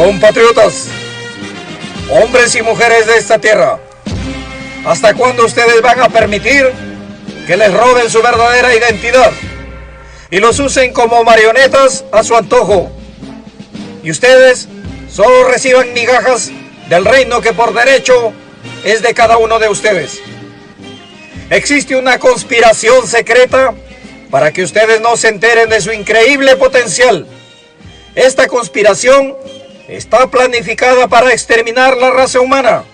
Compatriotas, hombres y mujeres de esta tierra, ¿hasta cuándo ustedes van a permitir que les roben su verdadera identidad y los usen como marionetas a su antojo? Y ustedes solo reciban migajas del reino que por derecho es de cada uno de ustedes. Existe una conspiración secreta para que ustedes no se enteren de su increíble potencial. Esta conspiración está planificada para exterminar la raza humana.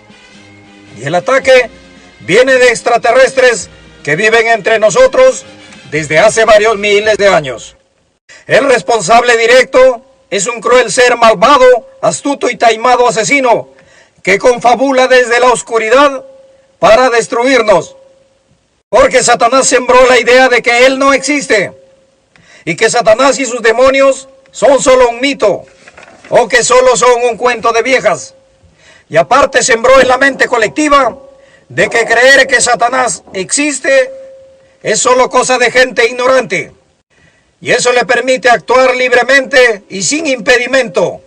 Y el ataque viene de extraterrestres que viven entre nosotros desde hace varios miles de años. El responsable directo es un cruel ser malvado, astuto y taimado asesino que confabula desde la oscuridad para destruirnos. Porque Satanás sembró la idea de que Él no existe y que Satanás y sus demonios son solo un mito o que solo son un cuento de viejas. Y aparte sembró en la mente colectiva de que creer que Satanás existe es solo cosa de gente ignorante. Y eso le permite actuar libremente y sin impedimento,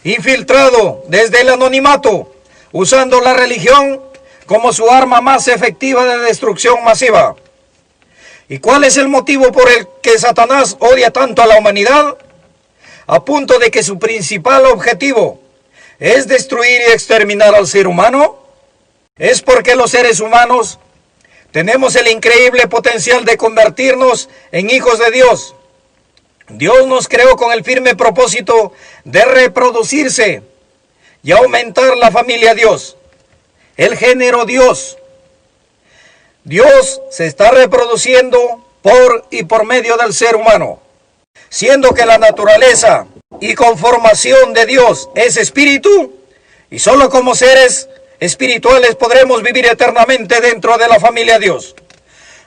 infiltrado desde el anonimato, usando la religión como su arma más efectiva de destrucción masiva. ¿Y cuál es el motivo por el que Satanás odia tanto a la humanidad? A punto de que su principal objetivo es destruir y exterminar al ser humano. Es porque los seres humanos tenemos el increíble potencial de convertirnos en hijos de Dios. Dios nos creó con el firme propósito de reproducirse y aumentar la familia Dios, el género Dios. Dios se está reproduciendo por y por medio del ser humano, siendo que la naturaleza y conformación de Dios es espíritu, y solo como seres espirituales podremos vivir eternamente dentro de la familia Dios.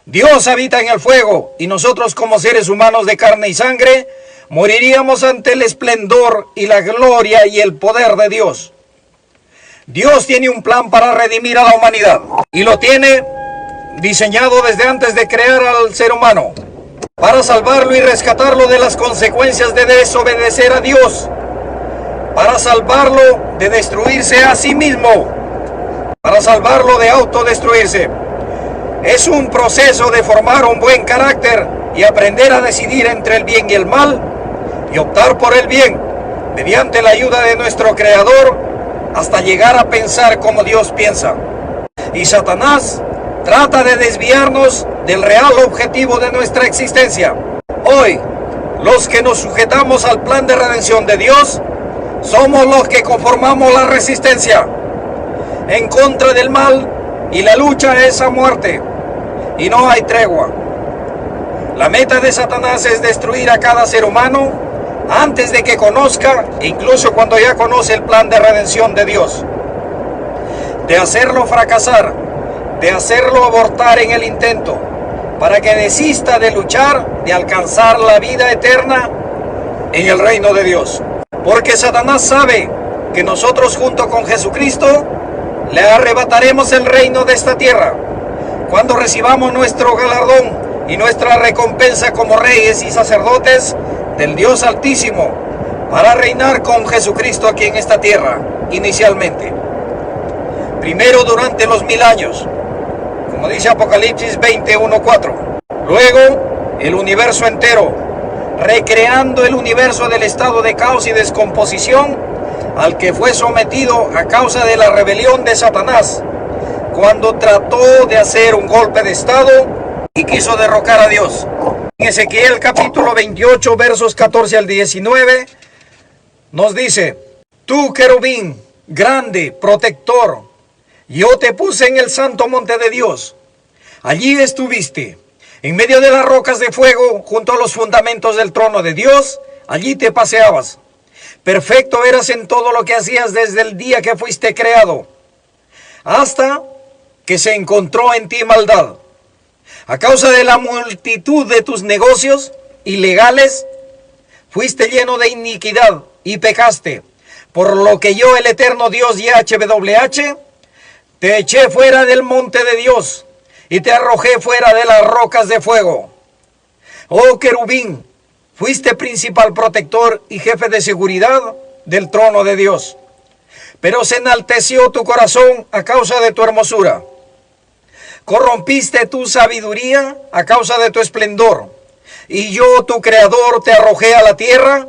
Dios habita en el fuego y nosotros como seres humanos de carne y sangre moriríamos ante el esplendor y la gloria y el poder de Dios. Dios tiene un plan para redimir a la humanidad y lo tiene diseñado desde antes de crear al ser humano, para salvarlo y rescatarlo de las consecuencias de desobedecer a Dios, para salvarlo de destruirse a sí mismo, para salvarlo de autodestruirse. Es un proceso de formar un buen carácter y aprender a decidir entre el bien y el mal y optar por el bien mediante la ayuda de nuestro Creador hasta llegar a pensar como Dios piensa. Y Satanás trata de desviarnos del real objetivo de nuestra existencia. Hoy, los que nos sujetamos al plan de redención de Dios, somos los que conformamos la resistencia en contra del mal, y la lucha es a muerte, y no hay tregua. La meta de Satanás es destruir a cada ser humano antes de que conozca, incluso cuando ya conoce el plan de redención de Dios, de hacerlo fracasar, de hacerlo abortar en el intento, para que desista de luchar, de alcanzar la vida eterna en el reino de Dios. Porque Satanás sabe que nosotros junto con Jesucristo le arrebataremos el reino de esta tierra cuando recibamos nuestro galardón y nuestra recompensa como reyes y sacerdotes del Dios Altísimo, para reinar con Jesucristo aquí en esta tierra inicialmente. Primero durante los 1000 años, como dice Apocalipsis 21:4. Luego el universo entero, recreando el universo del estado de caos y descomposición al que fue sometido a causa de la rebelión de Satanás, cuando trató de hacer un golpe de estado y quiso derrocar a Dios. En Ezequiel capítulo 28 versos 14 al 19 nos dice: tú, querubín grande, protector, yo te puse en el santo monte de Dios. Allí estuviste, en medio de las rocas de fuego, junto a los fundamentos del trono de Dios. Allí te paseabas. Perfecto eras en todo lo que hacías desde el día que fuiste creado, hasta que se encontró en ti maldad. A causa de la multitud de tus negocios ilegales, fuiste lleno de iniquidad y pecaste, por lo que yo, el eterno Dios YHWH, te eché fuera del monte de Dios y te arrojé fuera de las rocas de fuego. Oh querubín, fuiste principal protector y jefe de seguridad del trono de Dios. Pero se enalteció tu corazón a causa de tu hermosura. Corrompiste tu sabiduría a causa de tu esplendor. Y yo, tu creador, te arrojé a la tierra,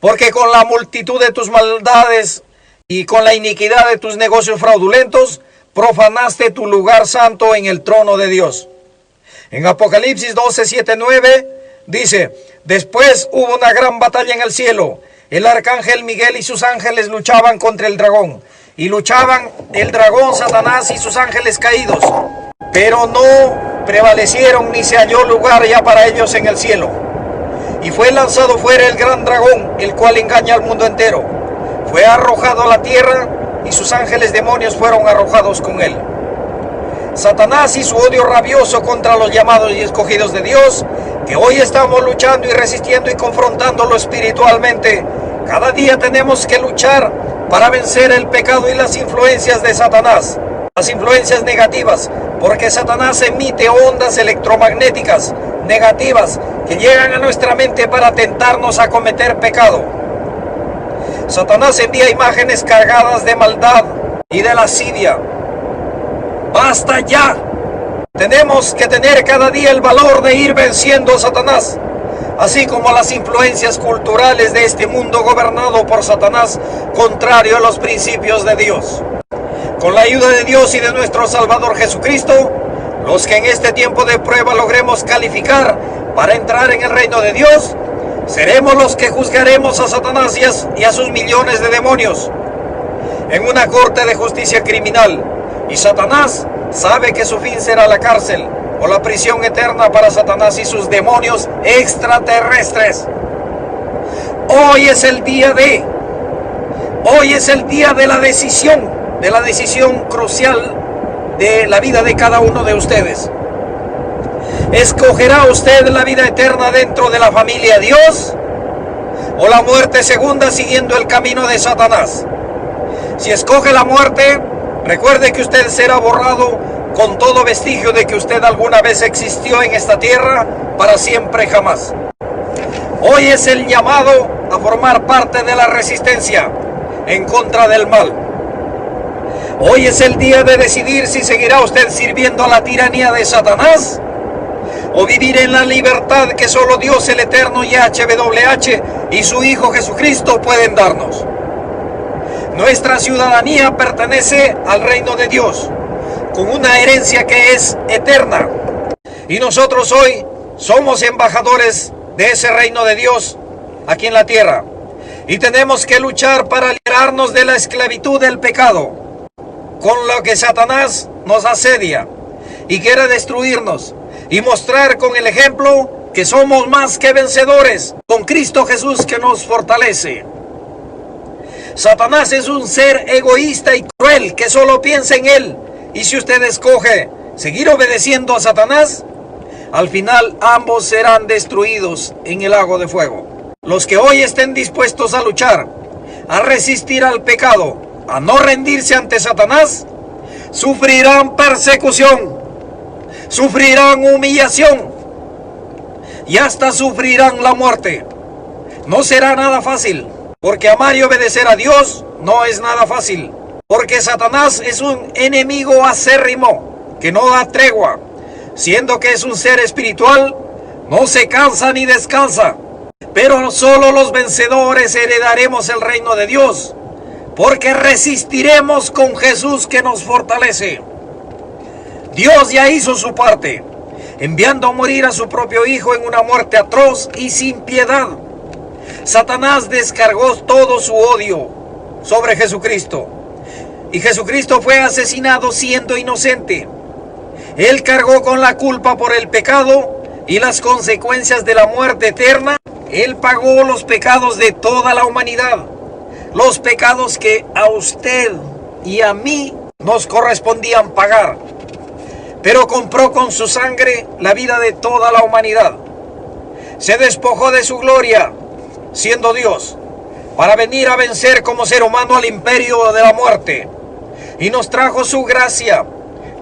porque con la multitud de tus maldades y con la iniquidad de tus negocios fraudulentos, profanaste tu lugar santo en el trono de Dios. En Apocalipsis 12, 7, 9 dice: después hubo una gran batalla en el cielo. El arcángel Miguel y sus ángeles luchaban contra el dragón. Y luchaban el dragón, Satanás y sus ángeles caídos. Pero no prevalecieron ni se halló lugar ya para ellos en el cielo. Y fue lanzado fuera el gran dragón, el cual engaña al mundo entero. Fue arrojado a la tierra y sus ángeles demonios fueron arrojados con él. Satanás y su odio rabioso contra los llamados y escogidos de Dios, que hoy estamos luchando y resistiendo y confrontándolo espiritualmente. Cada día tenemos que luchar para vencer el pecado y las influencias de Satanás, las influencias negativas, porque Satanás emite ondas electromagnéticas negativas que llegan a nuestra mente para tentarnos a cometer pecado. Satanás envía imágenes cargadas de maldad y de lascivia. ¡Basta ya! Tenemos que tener cada día el valor de ir venciendo a Satanás, así como las influencias culturales de este mundo gobernado por Satanás, contrario a los principios de Dios. Con la ayuda de Dios y de nuestro Salvador Jesucristo, los que en este tiempo de prueba logremos calificar para entrar en el reino de Dios, seremos los que juzgaremos a Satanás y a sus millones de demonios en una corte de justicia criminal. Y Satanás sabe que su fin será la cárcel o la prisión eterna para Satanás y sus demonios extraterrestres. Hoy es el día de la decisión crucial de la vida de cada uno de ustedes. ¿Escogerá usted la vida eterna dentro de la familia Dios o la muerte segunda siguiendo el camino de Satanás? Si escoge la muerte, recuerde que usted será borrado con todo vestigio de que usted alguna vez existió en esta tierra para siempre jamás. Hoy es el llamado a formar parte de la resistencia en contra del mal. Hoy es el día de decidir si seguirá usted sirviendo a la tiranía de Satanás o vivir en la libertad que solo Dios el Eterno YHWH y su Hijo Jesucristo pueden darnos. Nuestra ciudadanía pertenece al reino de Dios, con una herencia que es eterna. Y nosotros hoy somos embajadores de ese reino de Dios aquí en la tierra. Y tenemos que luchar para liberarnos de la esclavitud del pecado, con lo que Satanás nos asedia y quiere destruirnos. Y mostrar con el ejemplo que somos más que vencedores con Cristo Jesús que nos fortalece. Satanás es un ser egoísta y cruel que solo piensa en él. Y si usted escoge seguir obedeciendo a Satanás, al final ambos serán destruidos en el lago de fuego. Los que hoy estén dispuestos a luchar, a resistir al pecado, a no rendirse ante Satanás, sufrirán persecución, sufrirán humillación y hasta sufrirán la muerte. No será nada fácil. Porque amar y obedecer a Dios no es nada fácil. Porque Satanás es un enemigo acérrimo que no da tregua. Siendo que es un ser espiritual, no se cansa ni descansa. Pero solo los vencedores heredaremos el reino de Dios. Porque resistiremos con Jesús que nos fortalece. Dios ya hizo su parte, enviando a morir a su propio Hijo en una muerte atroz y sin piedad. Satanás descargó todo su odio sobre Jesucristo. Y Jesucristo fue asesinado siendo inocente. Él cargó con la culpa por el pecado y las consecuencias de la muerte eterna. Él pagó los pecados de toda la humanidad. Los pecados que a usted y a mí nos correspondían pagar. Pero compró con su sangre la vida de toda la humanidad. Se despojó de su gloria, siendo Dios, para venir a vencer como ser humano al imperio de la muerte. Y nos trajo su gracia,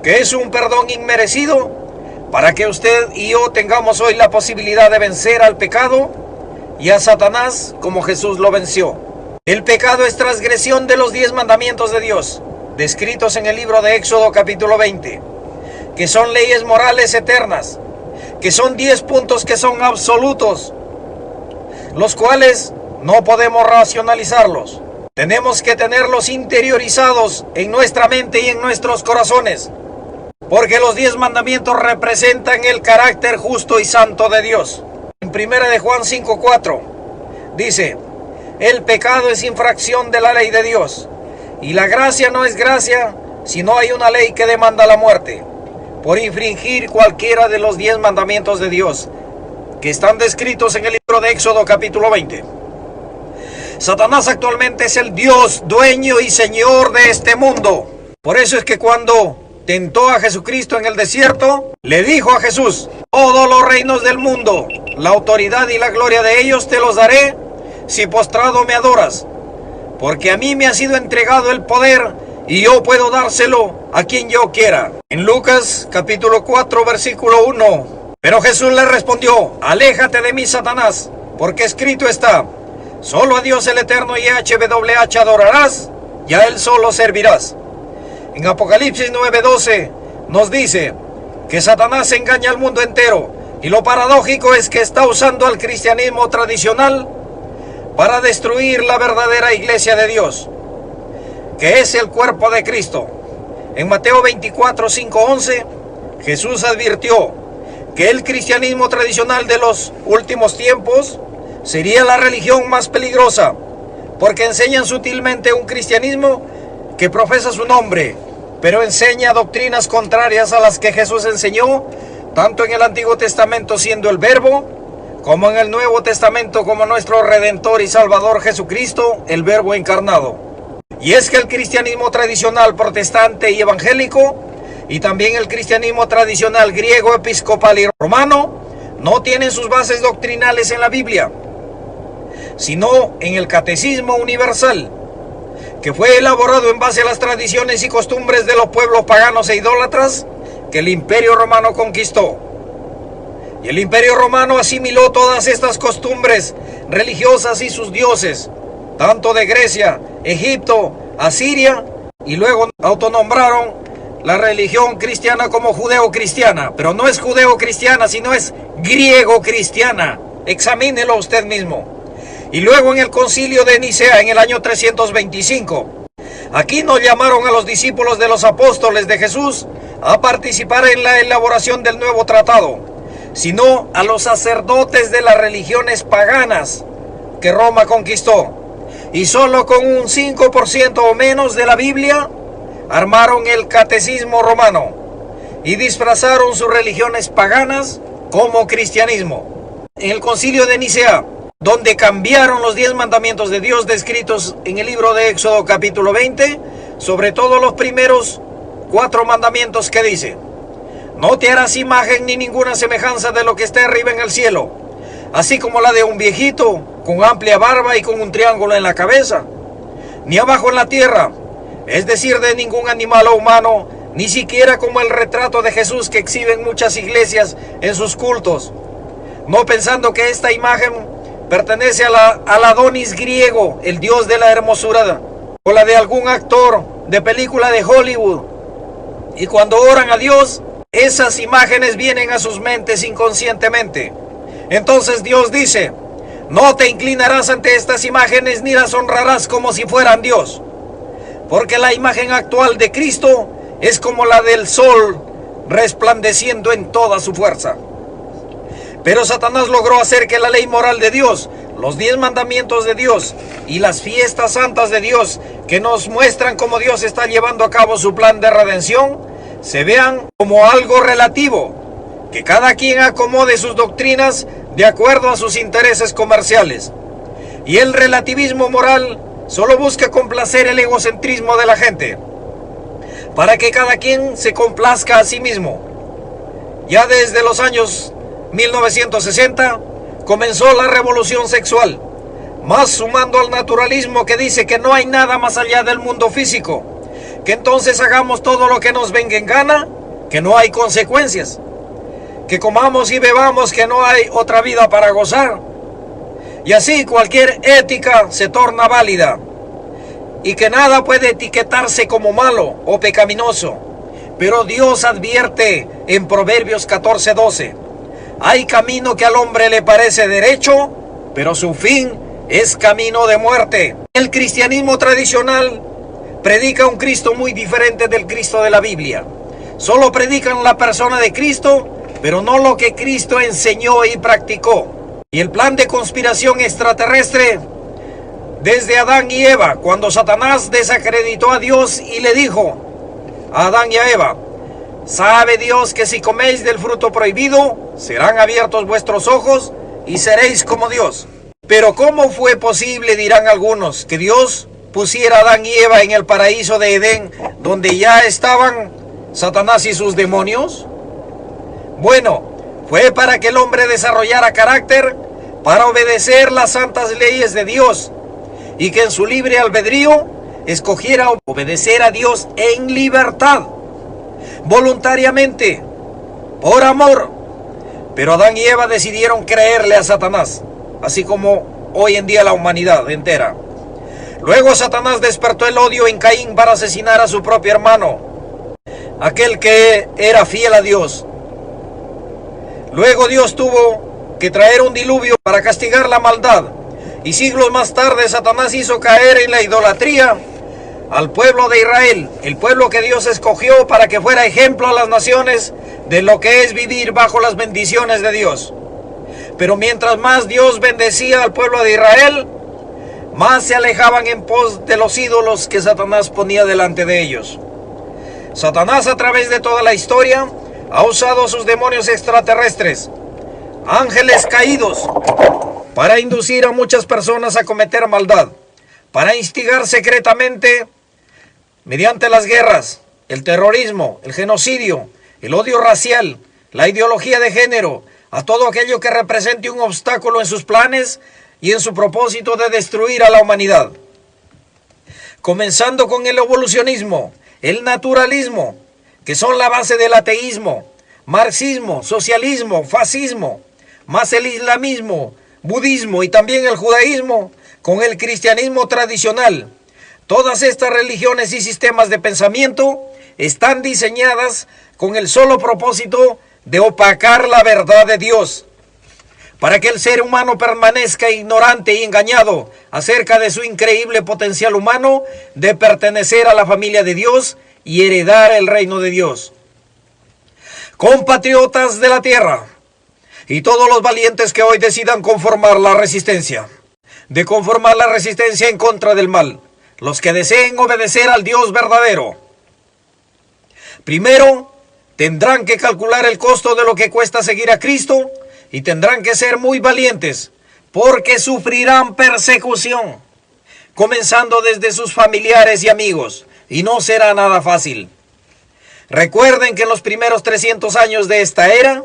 que es un perdón inmerecido, para que usted y yo tengamos hoy la posibilidad de vencer al pecado y a Satanás como Jesús lo venció. El pecado es transgresión de los 10 mandamientos de Dios, descritos en el libro de Éxodo capítulo 20, que son leyes morales eternas, que son 10 puntos que son absolutos, los cuales no podemos racionalizarlos. Tenemos que tenerlos interiorizados en nuestra mente y en nuestros corazones, porque los 10 mandamientos representan el carácter justo y santo de Dios. En 1 de Juan 5:4 dice: el pecado es infracción de la ley de Dios, y la gracia no es gracia si no hay una ley que demanda la muerte, por infringir cualquiera de los 10 mandamientos de Dios, que están descritos en el libro de Éxodo capítulo 20. Satanás actualmente es el Dios, dueño y señor de este mundo. Por eso es que cuando tentó a Jesucristo en el desierto, le dijo a Jesús: todos los reinos del mundo, la autoridad y la gloria de ellos te los daré si postrado me adoras, porque a mí me ha sido entregado el poder y yo puedo dárselo a quien yo quiera. En Lucas capítulo 4 versículo 1, pero Jesús le respondió: aléjate de mí, Satanás, porque escrito está: solo a Dios el eterno YHWH adorarás, y a Él solo servirás. En Apocalipsis 9:12 nos dice que Satanás engaña al mundo entero, y lo paradójico es que está usando al cristianismo tradicional para destruir la verdadera iglesia de Dios, que es el cuerpo de Cristo. En Mateo 24:5-11, Jesús advirtió que el cristianismo tradicional de los últimos tiempos sería la religión más peligrosa, porque enseñan sutilmente un cristianismo que profesa su nombre, pero enseña doctrinas contrarias a las que Jesús enseñó, tanto en el Antiguo Testamento siendo el Verbo, como en el Nuevo Testamento como nuestro Redentor y Salvador Jesucristo, el Verbo encarnado. Y es que el cristianismo tradicional protestante y evangélico, y también el cristianismo tradicional griego, episcopal y romano, no tienen sus bases doctrinales en la Biblia, sino en el Catecismo Universal, que fue elaborado en base a las tradiciones y costumbres de los pueblos paganos e idólatras que el Imperio Romano conquistó. Y el Imperio Romano asimiló todas estas costumbres religiosas y sus dioses, tanto de Grecia, Egipto, Asiria, y luego autonombraron la religión cristiana como judeo-cristiana. Pero no es judeo-cristiana, sino es griego-cristiana. Examínelo usted mismo. Y luego en el concilio de Nicea en el año 325, aquí no llamaron a los discípulos de los apóstoles de Jesús a participar en la elaboración del nuevo tratado, sino a los sacerdotes de las religiones paganas que Roma conquistó. Y solo con un 5% o menos de la Biblia armaron el catecismo romano y disfrazaron sus religiones paganas como cristianismo. En el concilio de Nicea, donde cambiaron los 10 mandamientos de Dios descritos en el libro de Éxodo capítulo 20, sobre todo los primeros 4 mandamientos que dice: no te harás imagen ni ninguna semejanza de lo que está arriba en el cielo, así como la de un viejito con amplia barba y con un triángulo en la cabeza, ni abajo en la tierra, es decir, de ningún animal o humano, ni siquiera como el retrato de Jesús que exhiben muchas iglesias en sus cultos, no pensando que esta imagen pertenece al Adonis griego, el dios de la hermosura, o la de algún actor de película de Hollywood. Y cuando oran a Dios, esas imágenes vienen a sus mentes inconscientemente. Entonces Dios dice: no te inclinarás ante estas imágenes ni las honrarás como si fueran Dios, porque la imagen actual de Cristo es como la del sol resplandeciendo en toda su fuerza. Pero Satanás logró hacer que la ley moral de Dios, los 10 mandamientos de Dios y las fiestas santas de Dios, que nos muestran cómo Dios está llevando a cabo su plan de redención, se vean como algo relativo, que cada quien acomode sus doctrinas de acuerdo a sus intereses comerciales. Y el relativismo moral solo busca complacer el egocentrismo de la gente, para que cada quien se complazca a sí mismo. Ya desde los años 1960 comenzó la revolución sexual, más sumando al naturalismo que dice que no hay nada más allá del mundo físico, que entonces hagamos todo lo que nos venga en gana, que no hay consecuencias, que comamos y bebamos, que no hay otra vida para gozar. Y así cualquier ética se torna válida, y que nada puede etiquetarse como malo o pecaminoso. Pero Dios advierte en Proverbios 14:12, hay camino que al hombre le parece derecho, pero su fin es camino de muerte. El cristianismo tradicional predica un Cristo muy diferente del Cristo de la Biblia. Solo predican la persona de Cristo, pero no lo que Cristo enseñó y practicó. Y el plan de conspiración extraterrestre, desde Adán y Eva, cuando Satanás desacreditó a Dios y le dijo a Adán y a Eva, ¿sabe Dios que si coméis del fruto prohibido, serán abiertos vuestros ojos y seréis como Dios? Pero ¿cómo fue posible, dirán algunos, que Dios pusiera a Adán y Eva en el paraíso de Edén, donde ya estaban Satanás y sus demonios? Bueno, fue para que el hombre desarrollara carácter, para obedecer las santas leyes de Dios, y que en su libre albedrío escogiera obedecer a Dios en libertad, voluntariamente, por amor. Pero Adán y Eva decidieron creerle a Satanás, así como hoy en día la humanidad entera. Luego Satanás despertó el odio en Caín para asesinar a su propio hermano, aquel que era fiel a Dios. Luego Dios tuvo que traer un diluvio para castigar la maldad, y siglos más tarde Satanás hizo caer en la idolatría al pueblo de Israel, el pueblo que Dios escogió para que fuera ejemplo a las naciones de lo que es vivir bajo las bendiciones de Dios. Pero mientras más Dios bendecía al pueblo de Israel, más se alejaban en pos de los ídolos que Satanás ponía delante de ellos. Satanás, a través de toda la historia, ha usado sus demonios extraterrestres, ángeles caídos, para inducir a muchas personas a cometer maldad, para instigar secretamente mediante las guerras, el terrorismo, el genocidio, el odio racial, la ideología de género, a todo aquello que represente un obstáculo en sus planes y en su propósito de destruir a la humanidad. Comenzando con el evolucionismo, el naturalismo, que son la base del ateísmo, marxismo, socialismo, fascismo, más el islamismo, budismo y también el judaísmo, con el cristianismo tradicional. Todas estas religiones y sistemas de pensamiento están diseñadas con el solo propósito de opacar la verdad de Dios, para que el ser humano permanezca ignorante y engañado acerca de su increíble potencial humano de pertenecer a la familia de Dios y heredar el reino de Dios. Compatriotas de la tierra, y todos los valientes que hoy decidan conformar la resistencia en contra del mal, los que deseen obedecer al Dios verdadero, primero tendrán que calcular el costo de lo que cuesta seguir a Cristo y tendrán que ser muy valientes, porque sufrirán persecución, comenzando desde sus familiares y amigos, y no será nada fácil. Recuerden que en los primeros 300 años de esta era,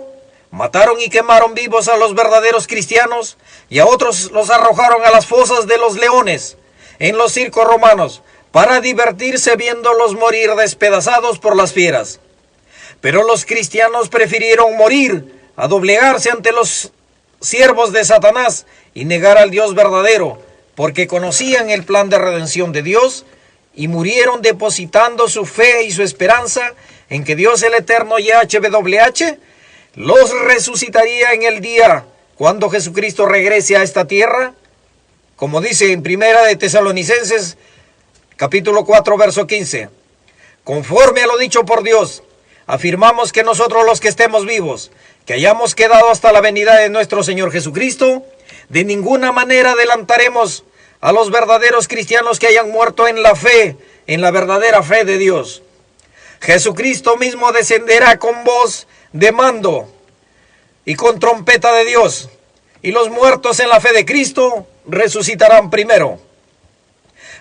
mataron y quemaron vivos a los verdaderos cristianos y a otros los arrojaron a las fosas de los leones en los circos romanos para divertirse viéndolos morir despedazados por las fieras. Pero los cristianos prefirieron morir a doblegarse ante los siervos de Satanás y negar al Dios verdadero, porque conocían el plan de redención de Dios y murieron depositando su fe y su esperanza en que Dios el Eterno YHWH los resucitaría en el día cuando Jesucristo regrese a esta tierra, como dice en Primera de Tesalonicenses, capítulo 4, verso 15. Conforme a lo dicho por Dios, afirmamos que nosotros los que estemos vivos, que hayamos quedado hasta la venida de nuestro Señor Jesucristo, de ninguna manera adelantaremos a los verdaderos cristianos que hayan muerto en la fe, en la verdadera fe de Dios. Jesucristo mismo descenderá con voz de mando y con trompeta de Dios, y los muertos en la fe de Cristo resucitarán primero.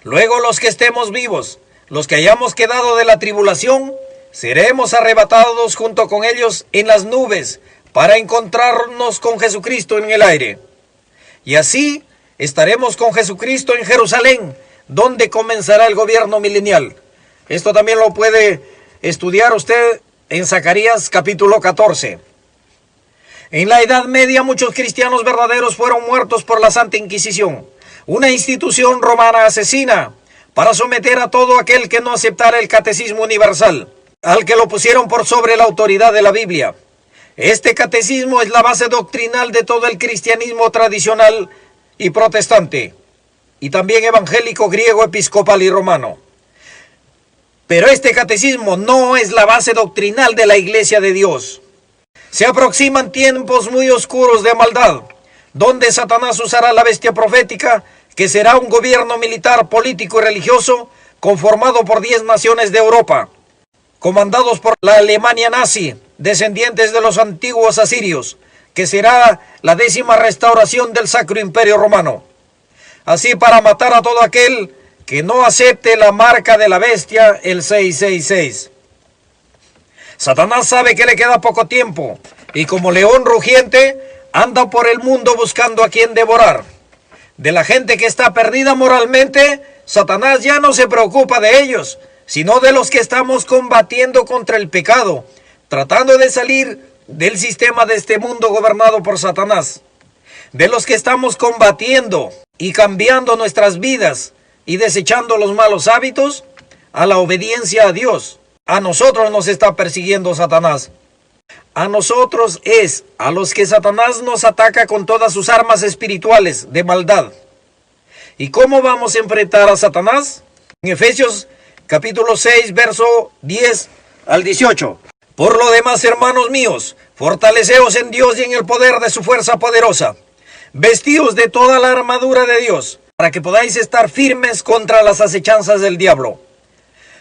Luego los que estemos vivos, los que hayamos quedado de la tribulación, seremos arrebatados junto con ellos en las nubes para encontrarnos con Jesucristo en el aire. Y así estaremos con Jesucristo en Jerusalén, donde comenzará el gobierno milenial. Esto también lo puede estudiar usted en Zacarías capítulo 14. En la Edad Media muchos cristianos verdaderos fueron muertos por la Santa Inquisición, una institución romana asesina, para someter a todo aquel que no aceptara el catecismo universal, al que lo pusieron por sobre la autoridad de la Biblia. Este catecismo es la base doctrinal de todo el cristianismo tradicional y protestante, y también evangélico, griego, episcopal y romano. Pero este catecismo no es la base doctrinal de la Iglesia de Dios. Se aproximan tiempos muy oscuros de maldad, donde Satanás usará la bestia profética, que será un gobierno militar, político y religioso, conformado por 10 naciones de Europa, comandados por la Alemania nazi, descendientes de los antiguos asirios, que será la 10ª restauración del Sacro Imperio Romano. Así, para matar a todo aquel que no acepte la marca de la bestia, el 666. Satanás sabe que le queda poco tiempo, y como león rugiente, anda por el mundo buscando a quien devorar. De la gente que está perdida moralmente, Satanás ya no se preocupa de ellos, sino de los que estamos combatiendo contra el pecado, tratando de salir del sistema de este mundo gobernado por Satanás. De los que estamos combatiendo y cambiando nuestras vidas y desechando los malos hábitos a la obediencia a Dios. A nosotros nos está persiguiendo Satanás. A nosotros es a los que Satanás nos ataca con todas sus armas espirituales de maldad. ¿Y cómo vamos a enfrentar a Satanás? En Efesios capítulo 6, verso 10 al 18. Por lo demás, hermanos míos, fortaleceos en Dios y en el poder de su fuerza poderosa. Vestíos de toda la armadura de Dios, para que podáis estar firmes contra las acechanzas del diablo.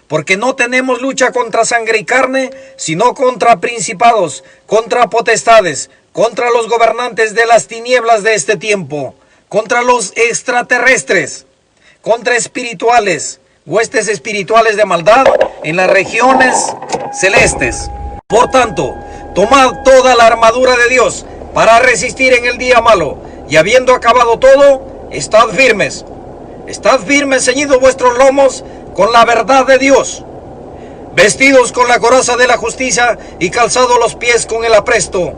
Porque no tenemos lucha contra sangre y carne, sino contra principados, contra potestades, contra los gobernantes de las tinieblas de este tiempo, contra los extraterrestres, contra espirituales, huestes espirituales de maldad en las regiones celestes. Por tanto, tomad toda la armadura de Dios para resistir en el día malo, y habiendo acabado todo, estad firmes. Estad firmes, ceñidos vuestros lomos con la verdad de Dios, vestidos con la coraza de la justicia y calzados los pies con el apresto,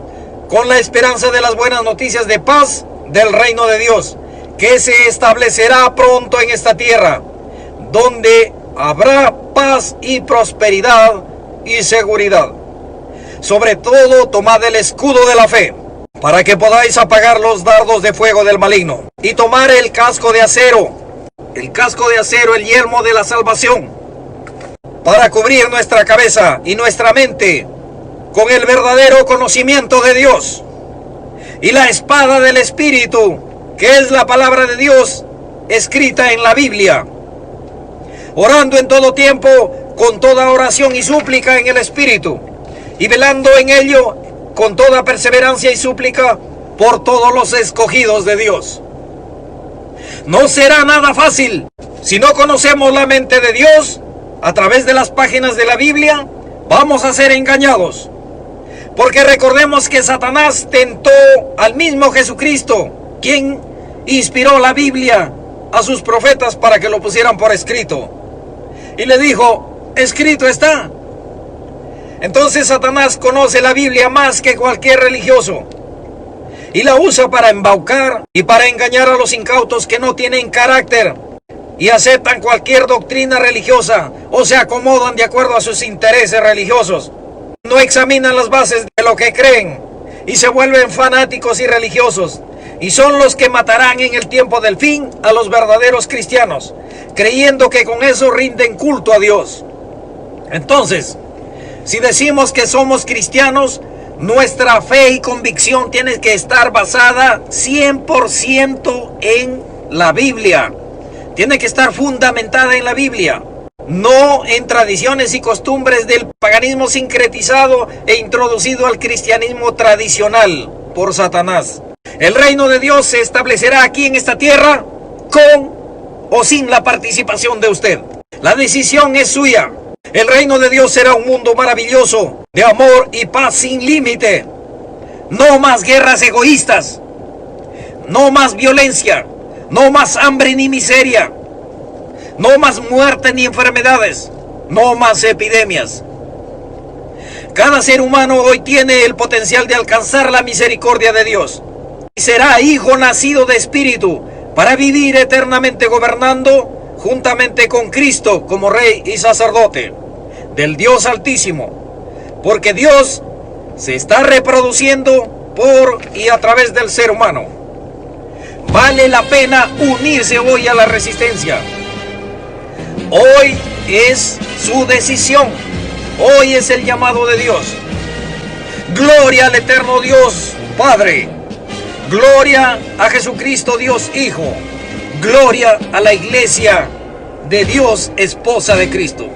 con la esperanza de las buenas noticias de paz del reino de Dios, que se establecerá pronto en esta tierra, donde habrá paz y prosperidad y seguridad. Sobre todo, tomad el escudo de la fe, para que podáis apagar los dardos de fuego del maligno, y tomar el casco de acero, el yelmo de la salvación, para cubrir nuestra cabeza y nuestra mente con el verdadero conocimiento de Dios, y la espada del Espíritu, que es la palabra de Dios escrita en la Biblia, orando en todo tiempo con toda oración y súplica en el Espíritu, y velando en ello con toda perseverancia y súplica por todos los escogidos de Dios. No será nada fácil. Si no conocemos la mente de Dios, a través de las páginas de la Biblia, vamos a ser engañados. Porque recordemos que Satanás tentó al mismo Jesucristo, quien inspiró la Biblia a sus profetas para que lo pusieran por escrito. Y le dijo, escrito está. Entonces Satanás conoce la Biblia más que cualquier religioso, y la usa para embaucar y para engañar a los incautos que no tienen carácter y aceptan cualquier doctrina religiosa o se acomodan de acuerdo a sus intereses religiosos. No examinan las bases de lo que creen y se vuelven fanáticos y religiosos, y son los que matarán en el tiempo del fin a los verdaderos cristianos, creyendo que con eso rinden culto a Dios. Entonces, si decimos que somos cristianos, nuestra fe y convicción tiene que estar basada 100% en la Biblia. Tiene que estar fundamentada en la Biblia, no en tradiciones y costumbres del paganismo sincretizado e introducido al cristianismo tradicional por Satanás. El reino de Dios se establecerá aquí en esta tierra con o sin la participación de usted. La decisión es suya. El reino de Dios será un mundo maravilloso, de amor y paz sin límite. No más guerras egoístas, no más violencia, no más hambre ni miseria, no más muerte ni enfermedades, no más epidemias. Cada ser humano hoy tiene el potencial de alcanzar la misericordia de Dios. Y será hijo nacido de espíritu para vivir eternamente gobernando juntamente con Cristo como Rey y sacerdote del Dios Altísimo. Porque Dios se está reproduciendo por y a través del ser humano. Vale la pena unirse hoy a la resistencia. Hoy es su decisión. Hoy es el llamado de Dios. Gloria al eterno Dios Padre. Gloria a Jesucristo Dios Hijo. Gloria a la Iglesia de Dios, esposa de Cristo.